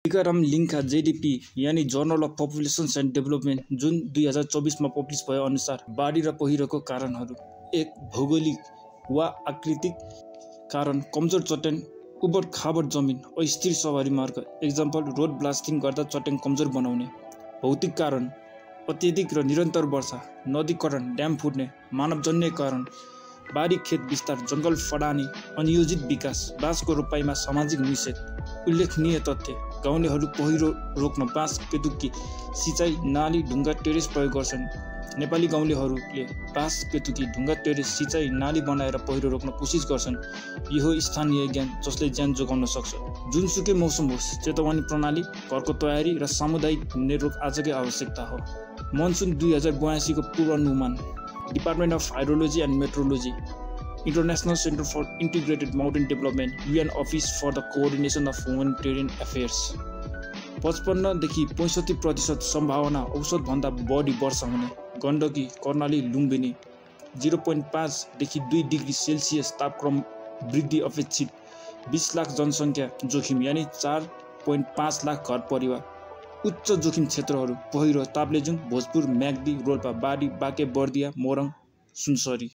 Vikram लिङ्का JDP यानी journal of populations and development जुन 2024 मा पब्लिस भए अनुसार बाढी र पहिरोको कारणहरू 1 भौगोलिक वा आकृतिक कारण कमजोर चट्याङ उबड खाबड जमिन अस्थिर सवारी मार्ग एक्जाम्पल रोड ब्लास्टिङ गर्दा चट्याङ कमजोर बनाउने भौतिक कारण अत्यधिक र निरन्तर वर्षा नदीकरण ड्याम फुट्ने मानवजन्य कारण बारी खेत विस्तार जङ्गल फडानी अनियोजित विकास बाँसको रोपाइमा सामाजिक निषेध उल्लेखनीय तथ्य गाउँलेहरू पहिरो रोक्न बाँस केतुकी सिँचाइ नाली ढुङ्गा टेरेस प्रयोग गर्छन्। नेपाली गाउँलेहरूले बाँस केतुकी ढुङ्गा टेरेस सिँचाइ नाली बनाएर पहिरो रोक्न कोसिस गर्छन्। यो स्थानीय ज्ञान जसले ज्यान जोगाउन सक्छ। जुनसुकै मौसम होस् चेतावनी प्रणाली घरको तयारी र सामुदायिक नेटवर्क आजकै आवश्यकता हो। मनसुन 2082 को पूर्वानुमान department of hydrology and metrology International Center for Integrated Mountain Development UN Office for the Coordination of Humanitarian Affairs 55 देखि 65% सम्भावना औसतभन्दा बढी वर्षा हुने गण्डकी कर्णाली लुम्बिनी 0.5 देखि 2 डिग्री सेल्सियस तापक्रम वृद्धि अपेक्षित 20 लाख जनसङ्ख्या जोखिम यानी 4.5 लाख घर परिवार उच्च जोखिम क्षेत्रहरू पहिरो ताप्लेजुङ भोजपुर म्याग्दी रोल्पा बाडी बाके बर्दिया मोरङ सुनसरी।